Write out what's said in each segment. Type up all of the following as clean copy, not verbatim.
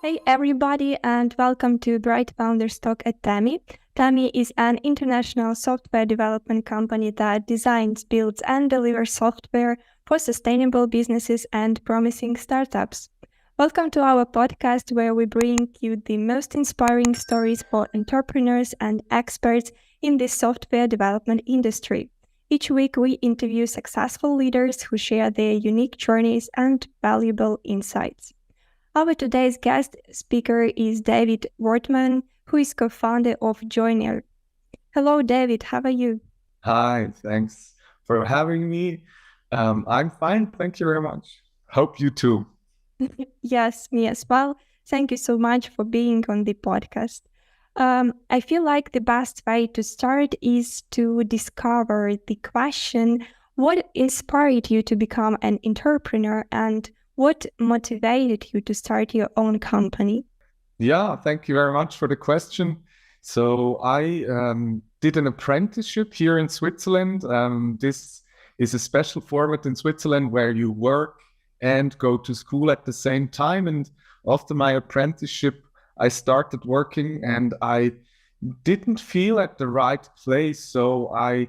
Hey everybody, and welcome to Bright Founders Talk at Tami. Tami is an international software development company that designs, builds, and delivers software for sustainable businesses and promising startups. Welcome to our podcast where we bring you the most inspiring stories for entrepreneurs and experts in the software development industry. Each week, we interview successful leaders who share their unique journeys and valuable insights. Our today's guest speaker is David Wortman, who is co-founder of Joiner. Hello, David. How are you? Hi, thanks for having me. I'm fine. Thank you very much. Hope you too. Yes, me as well. Thank you so much for being on the podcast. I feel like the best way to start is to discover the question, what inspired you to become an entrepreneur and what motivated you to start your own company? Yeah, thank you very much for the question. So I did an apprenticeship here in Switzerland. This is a special format in Switzerland where you work and go to school at the same time. And after my apprenticeship, I started working and I didn't feel at the right place. So I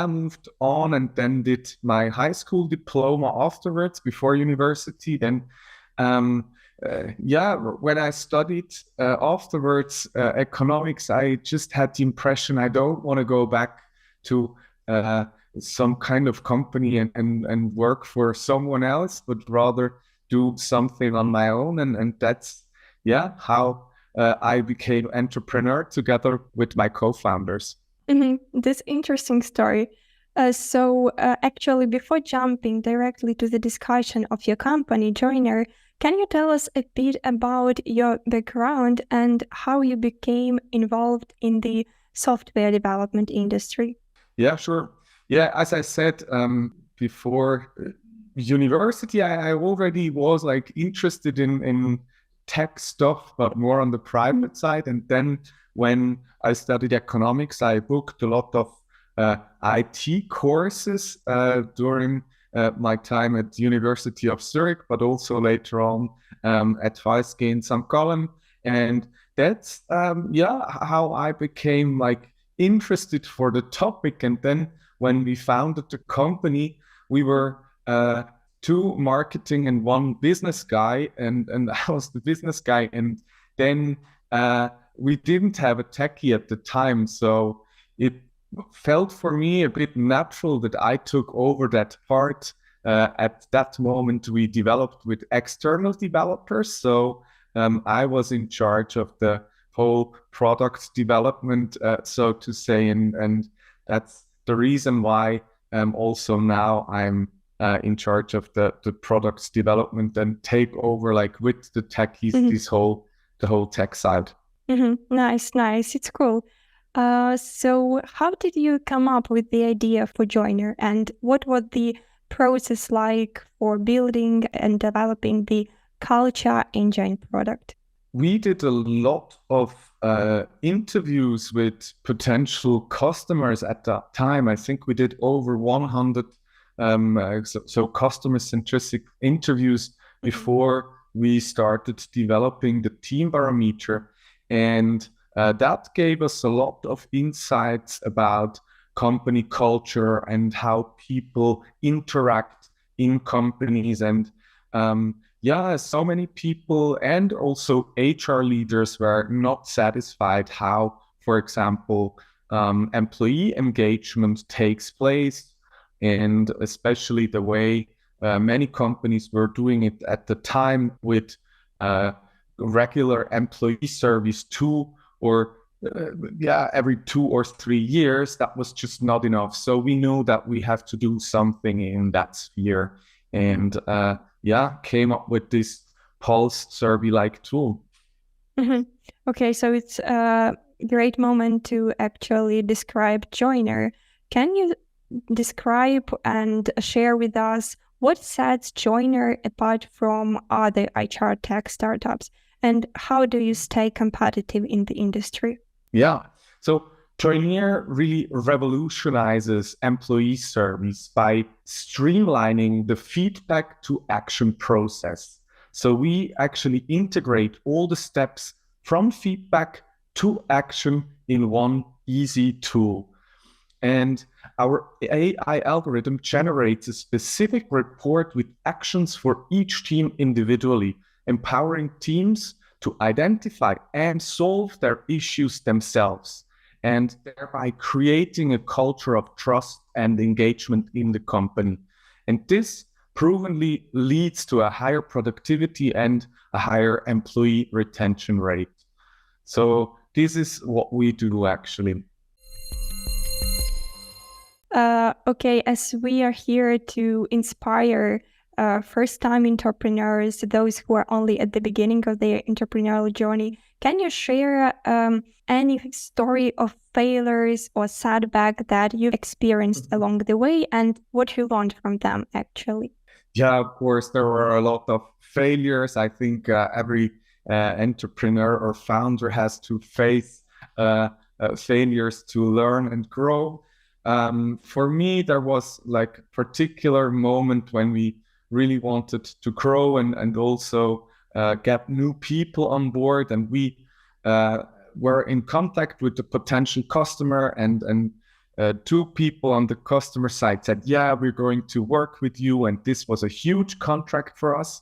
moved on and then did my high school diploma afterwards before university. Then when I studied afterwards economics, I just had the impression I don't want to go back to some kind of company and work for someone else, but rather do something on my own. And that's how I became entrepreneur together with my co-founders. This interesting story. Actually, before jumping directly to the discussion of your company, Joiner, can you tell us a bit about your background and how you became involved in the software development industry? Yeah, sure. Yeah, as I said before university, I already was like interested in tech stuff, but more on the private side. And then when I studied economics, I booked a lot of IT courses during my time at the University of Zurich, but also later on at WSG in St. Gallen. And that's how I became like interested for the topic. And then when we founded the company, we were two marketing and one business guy, and I was the business guy. And then we didn't have a techie at the time, so it felt for me a bit natural that I took over that part. At that moment, we developed with external developers, so I was in charge of the whole product development, so to say, and that's the reason why also now I'm in charge of the products development and take over like with the techies the whole tech side. Nice. It's cool. So how did you come up with the idea for Joiner, and what was the process like for building and developing the culture engine product? We did a lot of interviews with potential customers at that time. I think we did over 100 so customer-centric interviews before we started developing the team barometer. And that gave us a lot of insights about company culture and how people interact in companies. And so many people and also HR leaders were not satisfied how, for example, employee engagement takes place, and especially the way many companies were doing it at the time with regular employee service every 2 or 3 years. That was just not enough. So we knew that we have to do something in that sphere, and came up with this pulse survey-like tool. Okay, so it's a great moment to actually describe Joiner. Can you describe and share with us what sets Joiner apart from other HR tech startups, and how do you stay competitive in the industry? Yeah, so Joiner really revolutionizes employee service by streamlining the feedback to action process. So we actually integrate all the steps from feedback to action in one easy tool. And our AI algorithm generates a specific report with actions for each team individually, empowering teams to identify and solve their issues themselves, and thereby creating a culture of trust and engagement in the company. And this provenly leads to a higher productivity and a higher employee retention rate. So this is what we do actually. Okay, as we are here to inspire first-time entrepreneurs, those who are only at the beginning of their entrepreneurial journey, can you share any story of failures or setback that you've experienced along the way and what you learned from them, actually? Yeah, of course, there were a lot of failures. I think every entrepreneur or founder has to face failures to learn and grow. For me, there was like a particular moment when we really wanted to grow and also get new people on board. And we were in contact with the potential customer, and two people on the customer side said, yeah, we're going to work with you. And this was a huge contract for us.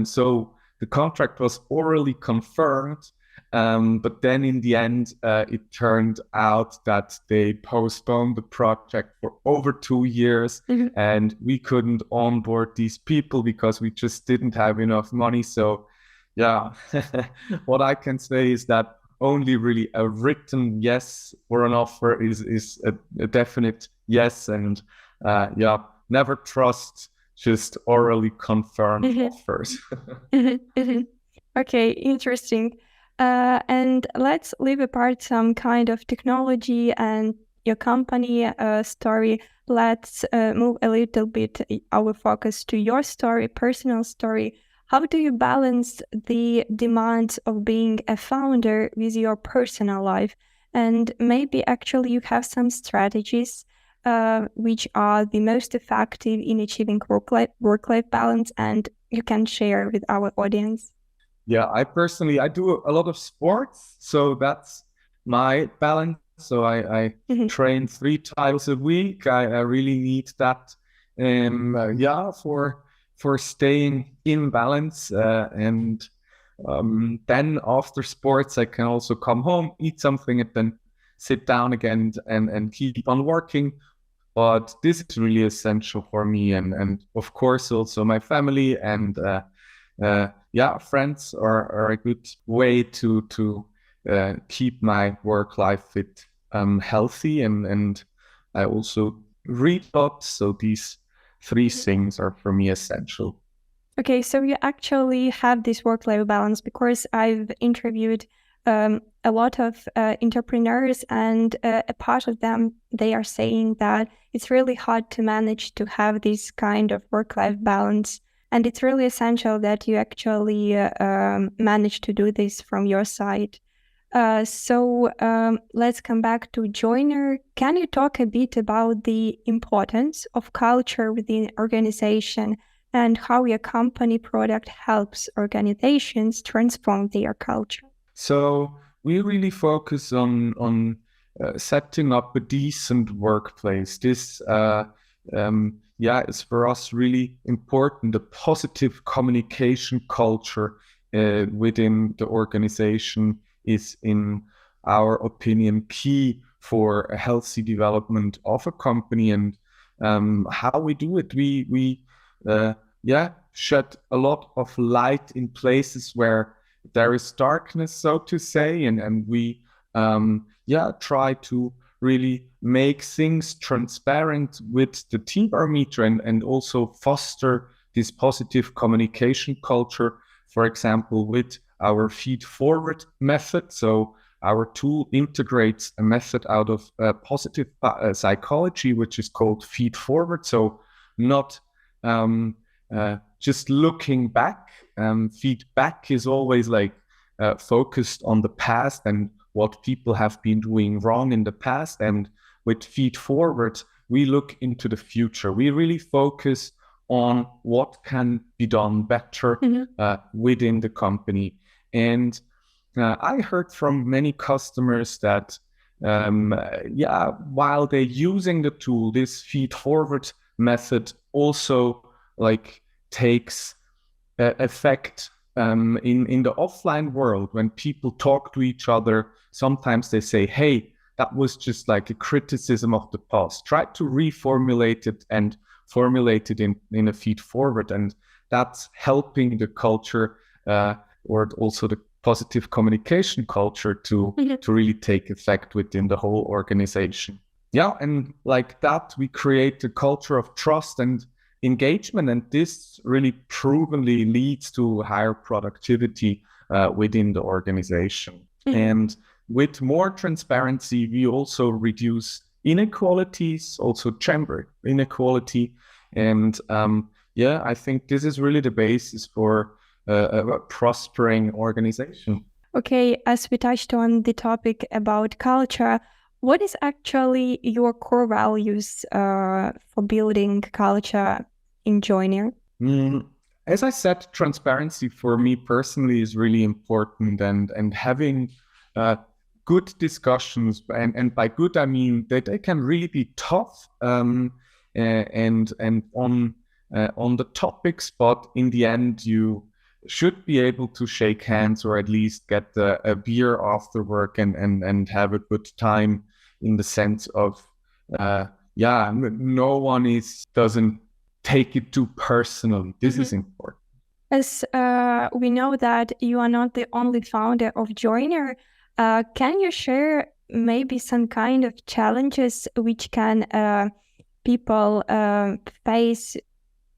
So the contract was orally confirmed. But then in the end, it turned out that they postponed the project for over 2 years, and we couldn't onboard these people because we just didn't have enough money. So yeah, what I can say is that only really a written yes or an offer is a definite yes. And yeah, never trust just orally confirmed offers. Okay, interesting. And let's leave apart some kind of technology and your company story. Let's move a little bit our focus to your story, personal story. How do you balance the demands of being a founder with your personal life? And maybe actually you have some strategies which are the most effective in achieving work-life balance, and you can share with our audience. Yeah, I do a lot of sports, so that's my balance. So I train 3 times a week. I really need that, yeah, for staying in balance. And then after sports, I can also come home, eat something, and then sit down again and keep on working. But this is really essential for me, and of course also my family and yeah, friends are a good way to keep my work life fit healthy, and I also read lots. So these 3 things are for me essential. Okay, so you actually have this work-life balance, because I've interviewed a lot of entrepreneurs, and a part of them, they are saying that it's really hard to manage to have this kind of work-life balance. And it's really essential that you actually manage to do this from your side. So let's come back to Joiner. Can you talk a bit about the importance of culture within organization and how your company product helps organizations transform their culture? So we really focus on setting up a decent workplace. This yeah, it's for us really important. The positive communication culture within the organization is, in our opinion, key for a healthy development of a company. And how we do it, we yeah, shed a lot of light in places where there is darkness, so to say, and we yeah, try to really make things transparent with the team parameter, and also foster this positive communication culture, for example, with our feed forward method. So our tool integrates a method out of positive psychology, which is called feed forward. So not just looking back. Feedback is always like focused on the past and what people have been doing wrong in the past. And with feed forward, we look into the future. We really focus on what can be done better within the company. And I heard from many customers that, while they're using the tool, this feed forward method also like takes effect in the offline world. When people talk to each other, sometimes they say, hey, that was just like a criticism of the past. Try to reformulate it and formulate it in a feed forward. And that's helping the culture or also the positive communication culture to really take effect within the whole organization. Yeah, and like that, we create a culture of trust and engagement, and this really provenly leads to higher productivity within the organization. And with more transparency, we also reduce inequalities, also gender inequality. And I think this is really the basis for a prospering organization. Okay, as we touched on the topic about culture, what is actually your core values for building culture in Joiner? As I said, transparency for me personally is really important, and having good discussions, and by good I mean that they can really be tough and on the topics, but in the end you should be able to shake hands or at least get a beer after work and have a good time, in the sense of no one doesn't take it too personally. This is important. As we know that you are not the only founder of Joiner, can you share maybe some kind of challenges which can people face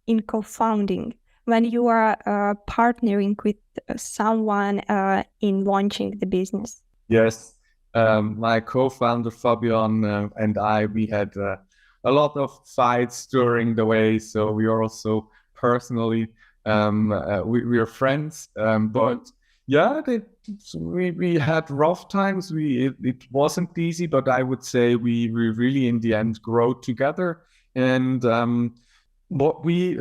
in co-founding when you are partnering with someone in launching the business? Yes, my co-founder Fabian and I, we had a lot of fights during the way, so we are also personally we are friends, but yeah, we had rough times. It wasn't easy, but I would say we really in the end grow together. And what we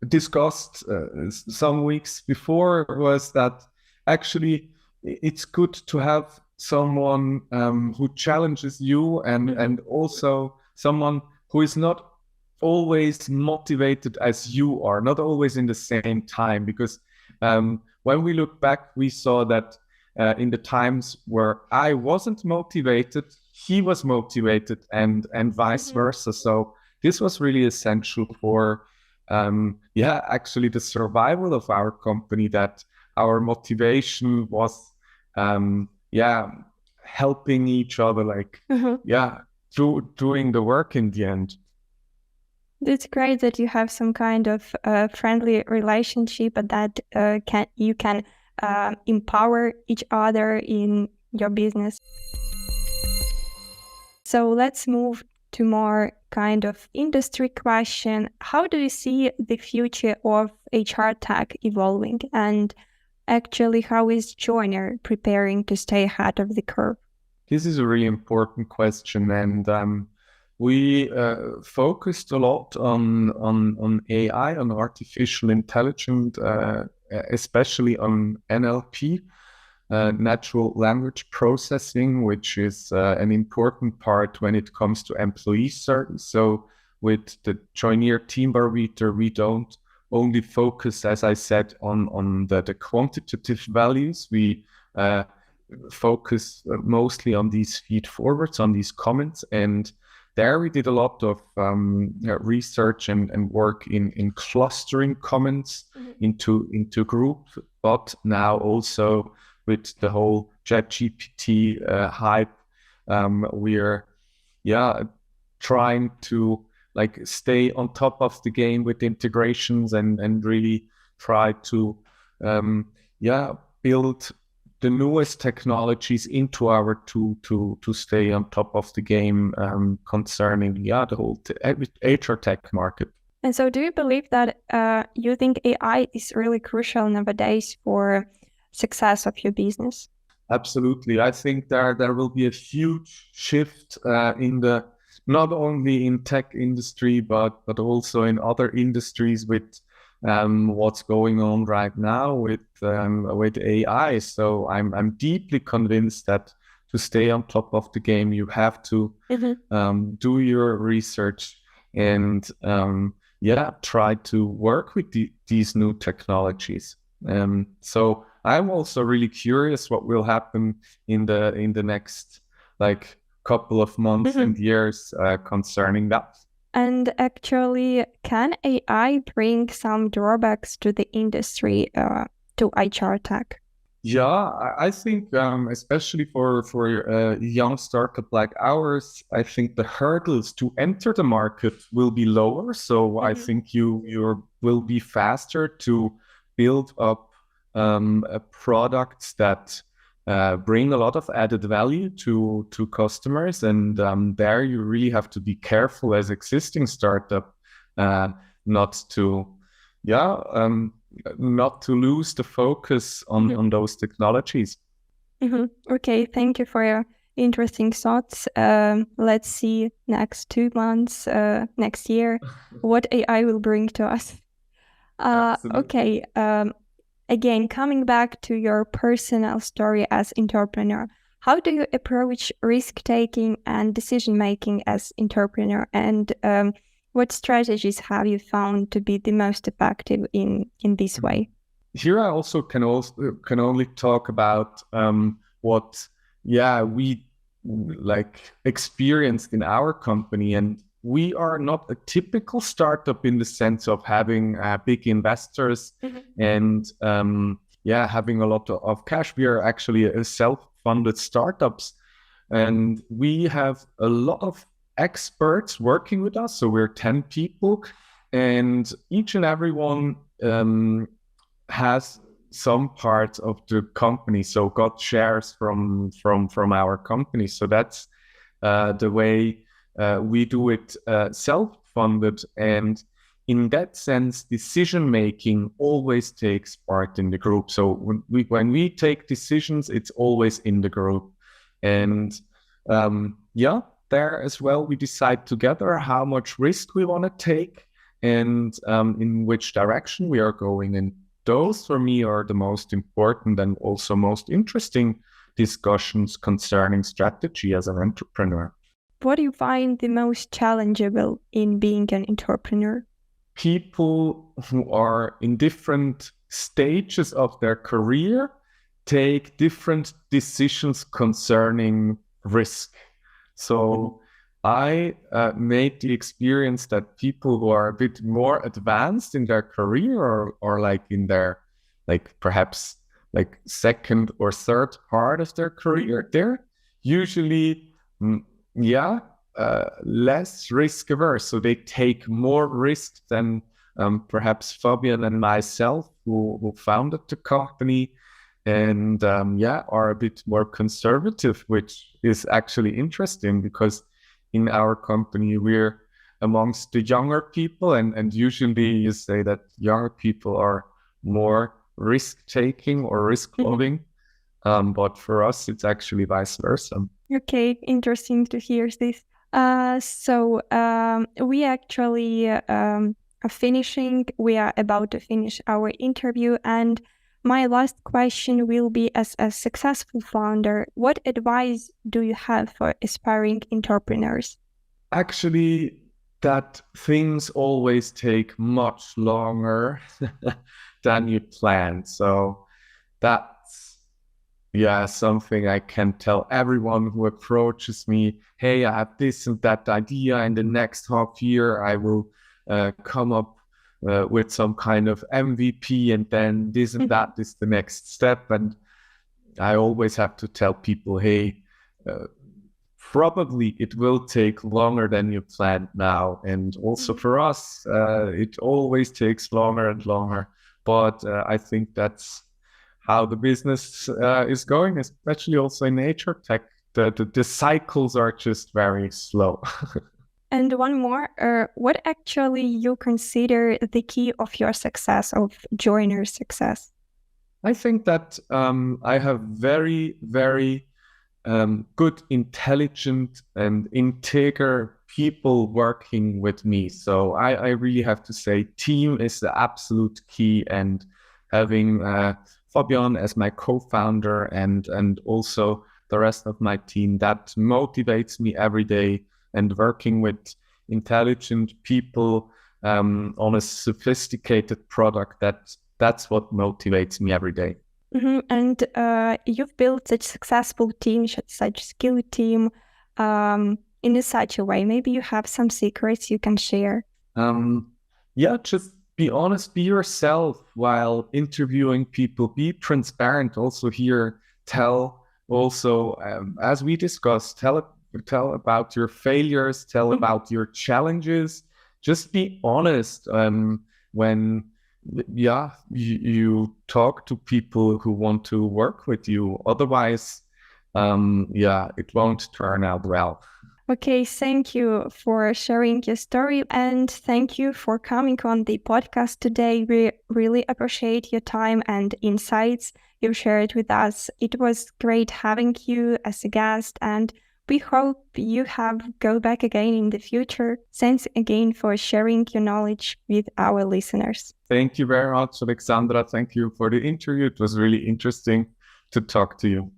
discussed some weeks before was that actually it's good to have someone who challenges you, and also someone who is not always motivated as you are, not always in the same time. Because when we look back, we saw that in the times where I wasn't motivated, he was motivated, and vice versa. So this was really essential for actually the survival of our company, that our motivation was helping each other, like doing the work in the end. It's great that you have some kind of friendly relationship, and that you can empower each other in your business. So let's move to more kind of industry question. How do you see the future of HR tech evolving? And actually, how is Joiner preparing to stay ahead of the curve? This is a really important question, and we focused a lot on AI, on artificial intelligence, especially on NLP, natural language processing, which is an important part when it comes to employee service. So with the Joiner Team Barometer, we don't only focus, as I said, on the quantitative values. We focus mostly on these feed forwards, on these comments, and there we did a lot of research and work in clustering comments into groups, but now also with the whole ChatGPT hype, we're trying to like stay on top of the game with integrations and really try to build the newest technologies into our tool to stay on top of the game concerning the whole HR tech market. And so do you believe that you think AI is really crucial nowadays for success of your business? Absolutely. I think there will be a huge shift in the not only in tech industry, but also in other industries with what's going on right now with AI. So I'm deeply convinced that to stay on top of the game, you have to do your research and try to work with these new technologies. So I'm also really curious what will happen in the next couple of months and years concerning that. And actually, can AI bring some drawbacks to the industry, to HR tech? Yeah, I think especially for a young startup like ours, I think the hurdles to enter the market will be lower. So I think you will be faster to build up products that bring a lot of added value to customers, and there you really have to be careful as existing startup not to lose the focus on those technologies. Okay, thank you for your interesting thoughts. Let's see next 2 months, next year, what AI will bring to us. Okay. Again, coming back to your personal story as entrepreneur, how do you approach risk-taking and decision-making as entrepreneur? And what strategies have you found to be the most effective in this way? Here I also can only talk about what we experienced in our company, and we are not a typical startup in the sense of having big investors and having a lot of cash. We are actually a self-funded startups, and we have a lot of experts working with us. So we're 10 people, and each and every one has some part of the company, so got shares from our company. So that's the way we do it, self-funded, and in that sense, decision-making always takes part in the group. So when we take decisions, it's always in the group. And there as well, we decide together how much risk we want to take and in which direction we are going. And those, for me, are the most important and also most interesting discussions concerning strategy as an entrepreneur. What do you find the most challengeable in being an entrepreneur? People who are in different stages of their career take different decisions concerning risk. So I made the experience that people who are a bit more advanced in their career or like in their perhaps second or third part of their career, they're usually less risk averse. So they take more risk than perhaps Fabian and myself, who founded the company, and are a bit more conservative, which is actually interesting because in our company we're amongst the younger people, and usually you say that younger people are more risk-taking or risk-loving, but for us it's actually vice versa. Okay, interesting to hear this. So we actually we are about to finish our interview, and my last question will be, as a successful founder, what advice do you have for aspiring entrepreneurs? Actually, that things always take much longer than you planned. So that's something I can tell everyone who approaches me. Hey, I have this and that idea. In the next half year, I will come up with some kind of MVP, and then this and that is the next step. And I always have to tell people, hey, probably it will take longer than you planned now. And also for us, it always takes longer and longer. But I think that's how the business is going, especially also in HR tech. The cycles are just very slow. And one more, what actually you consider the key of your success, of Joiner's success? I think that I have very, very good, intelligent and integer people working with me. So I really have to say team is the absolute key, and having Fabian as my co-founder and also the rest of my team, that motivates me every day, and working with intelligent people on a sophisticated product, that's what motivates me every day. And you've built such successful team, such skilled team in such a way. Maybe you have some secrets you can share. Yeah, just be honest, be yourself while interviewing people, be transparent also here. Tell also, as we discussed, tell about your failures, tell about your challenges. Just be honest when you talk to people who want to work with you. Otherwise, it won't turn out well. Okay, thank you for sharing your story, and thank you for coming on the podcast today. We really appreciate your time and insights you shared with us. It was great having you as a guest, and we hope you go back again in the future. Thanks again for sharing your knowledge with our listeners. Thank you very much, Alexandra. Thank you for the interview. It was really interesting to talk to you.